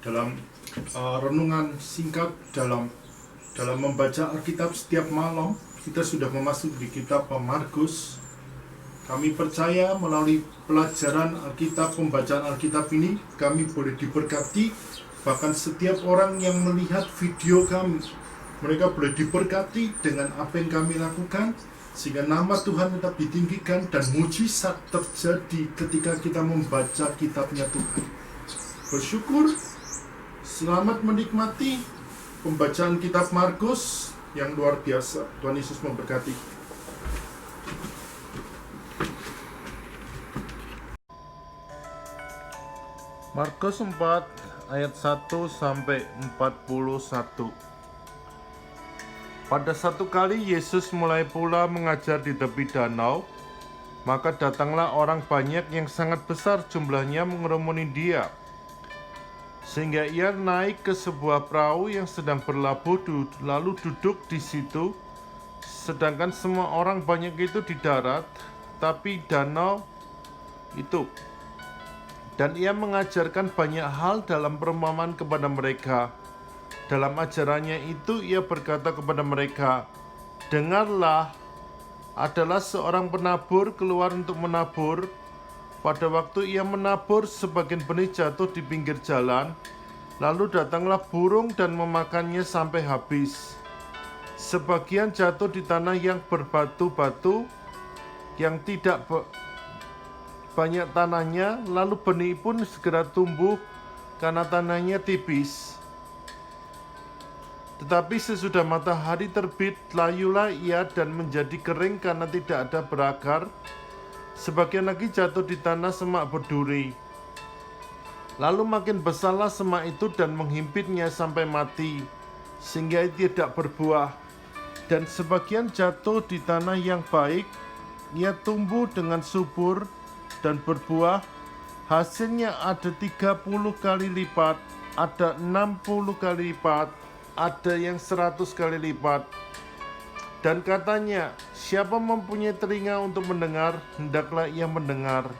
dalam renungan singkat dalam membaca Alkitab setiap malam. Kita sudah memasuki di kitab Markus. Kami percaya melalui pelajaran Alkitab, pembacaan Alkitab ini, kami boleh diberkati. Bahkan setiap orang yang melihat video kami, mereka boleh diberkati dengan apa yang kami lakukan, sehingga nama Tuhan tetap ditinggikan dan mujizat terjadi ketika kita membaca kitabnya Tuhan. Bersyukur, selamat menikmati pembacaan kitab Markus yang luar biasa. Tuhan Yesus memberkati. Markus 4 ayat 1 sampai 41. Pada satu kali Yesus mulai pula mengajar di tepi danau, maka datanglah orang banyak yang sangat besar jumlahnya mengerumuni dia, sehingga ia naik ke sebuah perahu yang sedang berlabuh lalu duduk di situ, sedangkan semua orang banyak itu di darat, tapi danau itu. Dan ia mengajarkan banyak hal dalam perumpamaan kepada mereka. Dalam ajarannya itu ia berkata kepada mereka, "Dengarlah, adalah seorang penabur keluar untuk menabur. Pada waktu ia menabur, sebagian benih jatuh di pinggir jalan, lalu datanglah burung dan memakannya sampai habis. Sebagian jatuh di tanah yang berbatu-batu, yang tidak banyak tanahnya, lalu benih pun segera tumbuh karena tanahnya tipis. Tetapi sesudah matahari terbit, layulah ia dan menjadi kering karena tidak ada berakar. Sebagian lagi jatuh di tanah semak berduri. Lalu makin besarlah semak itu dan menghimpitnya sampai mati, sehingga tidak berbuah. Dan sebagian jatuh di tanah yang baik, ia tumbuh dengan subur dan berbuah. Hasilnya ada 30 kali lipat, ada 60 kali lipat, ada yang 100 kali lipat." Dan katanya, "Siapa mempunyai telinga untuk mendengar, hendaklah ia mendengar."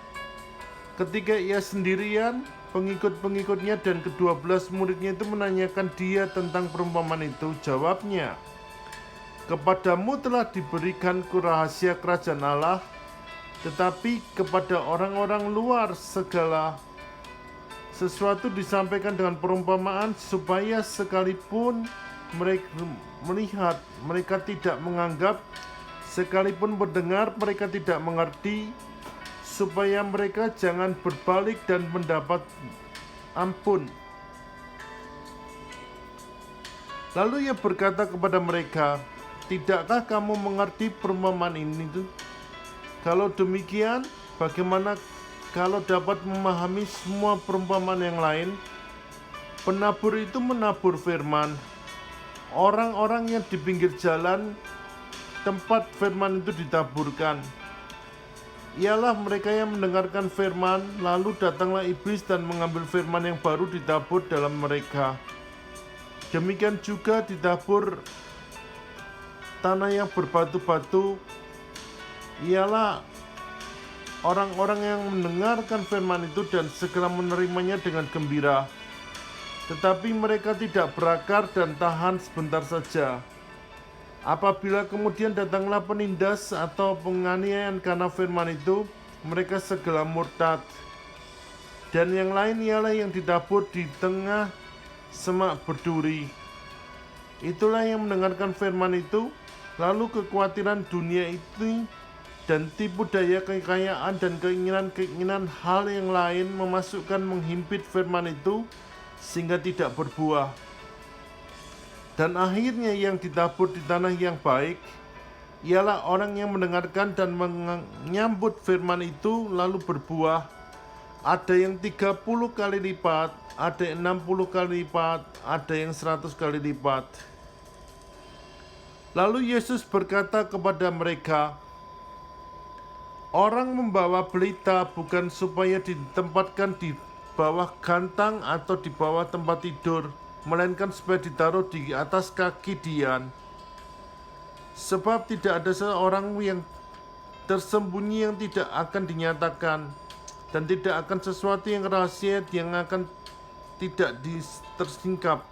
Ketika ia sendirian, pengikut-pengikutnya dan ke-12 muridnya itu menanyakan dia tentang perumpamaan itu. Jawabnya, "Kepadamu telah diberikan rahasia kerajaan Allah, tetapi kepada orang-orang luar segala sesuatu disampaikan dengan perumpamaan, supaya sekalipun mereka melihat, mereka tidak menganggap, sekalipun mendengar, mereka tidak mengerti, supaya mereka jangan berbalik dan mendapat ampun." Lalu ia berkata kepada mereka, "Tidakkah kamu mengerti perumpamaan ini? Kalau demikian, bagaimana kalau dapat memahami semua perumpamaan yang lain?" Penabur itu menabur firman. Orang-orang yang di pinggir jalan tempat firman itu ditaburkan ialah mereka yang mendengarkan firman, lalu datanglah iblis dan mengambil firman yang baru ditabur dalam mereka. Demikian juga ditabur tanah yang berbatu-batu ialah orang-orang yang mendengarkan firman itu dan segera menerimanya dengan gembira. Tetapi mereka tidak berakar dan tahan sebentar saja. Apabila kemudian datanglah penindas atau penganiayaan karena firman itu, mereka segera murtad. Dan yang lain ialah yang ditabur di tengah semak berduri. Itulah yang mendengarkan firman itu, lalu kekhawatiran dunia itu dan tipu daya kekayaan dan keinginan-keinginan hal yang lain menghimpit firman itu sehingga tidak berbuah. Dan akhirnya yang ditabur di tanah yang baik ialah orang yang mendengarkan dan menyambut firman itu lalu berbuah. Ada yang 30 kali lipat, ada yang 60 kali lipat, ada yang 100 kali lipat. Lalu Yesus berkata kepada mereka, "Orang membawa pelita bukan supaya ditempatkan di bawah gantang atau di bawah tempat tidur, melainkan supaya ditaruh di atas kaki dian. Sebab tidak ada seorang yang tersembunyi yang tidak akan dinyatakan, dan tidak akan sesuatu yang rahasia yang akan tidak tersingkap.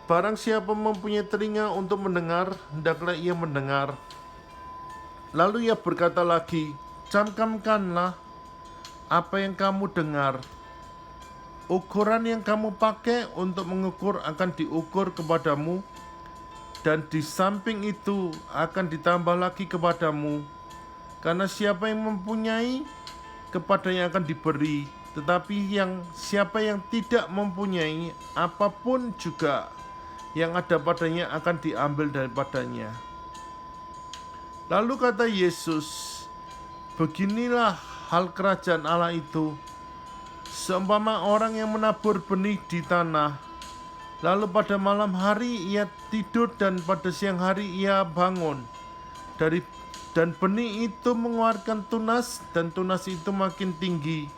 Barang siapa mempunyai telinga untuk mendengar, hendaklah ia mendengar. Lalu ia berkata lagi, camkamkanlah apa yang kamu dengar. Ukuran yang kamu pakai untuk mengukur akan diukur kepadamu, dan di samping itu akan ditambah lagi kepadamu. Karena siapa yang mempunyai, kepadanya akan diberi, tetapi siapa yang tidak mempunyai, apapun juga yang ada padanya akan diambil daripadanya. Lalu kata Yesus, beginilah hal kerajaan Allah itu, seumpama orang yang menabur benih di tanah, lalu pada malam hari ia tidur dan pada siang hari ia bangun. Dan benih itu mengeluarkan tunas, dan tunas itu makin tinggi.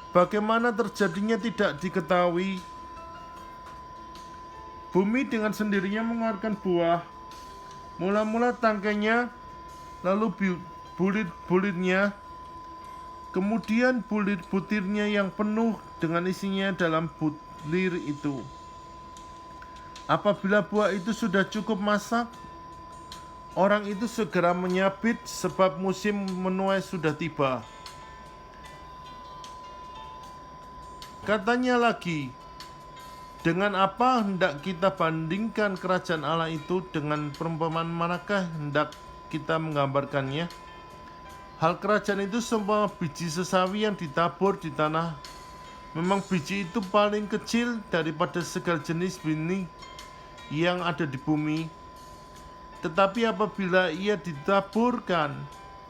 Bagaimana terjadinya tidak diketahui. Bumi dengan sendirinya mengeluarkan buah, mula-mula tangkainya, lalu bulir-bulirnya, kemudian butir-butirnya yang penuh dengan isinya dalam bulir itu. Apabila buah itu sudah cukup masak, orang itu segera menyabit sebab musim menuai sudah tiba. Katanya lagi, dengan apa hendak kita bandingkan kerajaan Allah itu, dengan perumpamaan manakah hendak kita menggambarkannya? Hal kerajaan itu seumpama biji sesawi yang ditabur di tanah. Memang biji itu paling kecil daripada segala jenis benih yang ada di bumi. Tetapi apabila ia ditaburkan,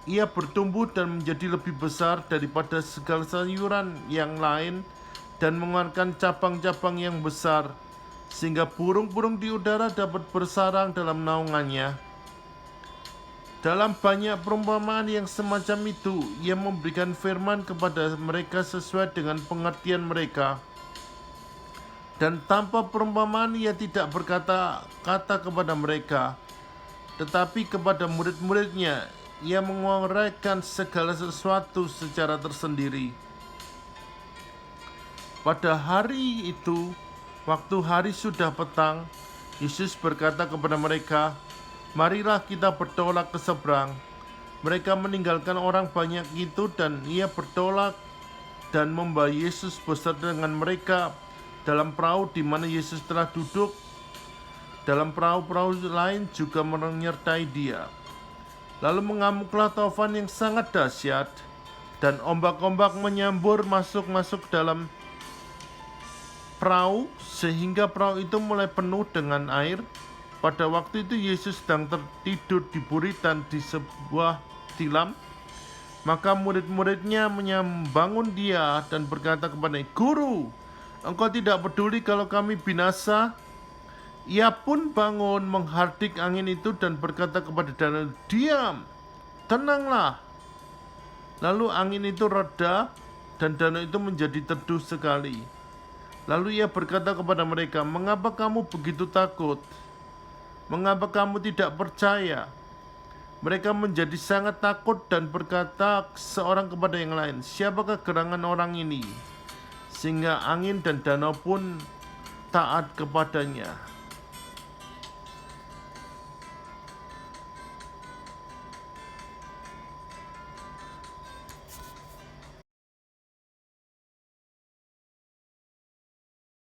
ia bertumbuh dan menjadi lebih besar daripada segala sayuran yang lain, dan mengeluarkan cabang-cabang yang besar, sehingga burung-burung di udara dapat bersarang dalam naungannya. Dalam banyak perumpamaan yang semacam itu, ia memberikan firman kepada mereka sesuai dengan pengertian mereka. Dan tanpa perumpamaan ia tidak berkata-kata kepada mereka, tetapi kepada murid-muridnya ia menguraikan segala sesuatu secara tersendiri. Pada hari itu, waktu hari sudah petang, Yesus berkata kepada mereka, marilah kita bertolak ke seberang. Mereka meninggalkan orang banyak itu, dan ia bertolak dan membawa Yesus beserta dengan mereka dalam perahu di mana Yesus telah duduk. Dalam perahu-perahu lain juga menyertai dia. Lalu mengamuklah taufan yang sangat dahsyat, dan ombak-ombak menyambur masuk dalam perahu, sehingga perahu itu mulai penuh dengan air. Pada waktu itu Yesus sedang tertidur di buritan di sebuah tilam. Maka murid-muridnya membangun dia dan berkata kepadanya, Guru, engkau tidak peduli kalau kami binasa? Ia pun bangun menghardik angin itu dan berkata kepada danau, diam, tenanglah. Lalu angin itu reda dan danau itu menjadi teduh sekali. Lalu ia berkata kepada mereka, mengapa kamu begitu takut? Mengapa kamu tidak percaya? Mereka menjadi sangat takut dan berkata seorang kepada yang lain, siapakah gerangan orang ini? Sehingga angin dan danau pun taat kepadanya.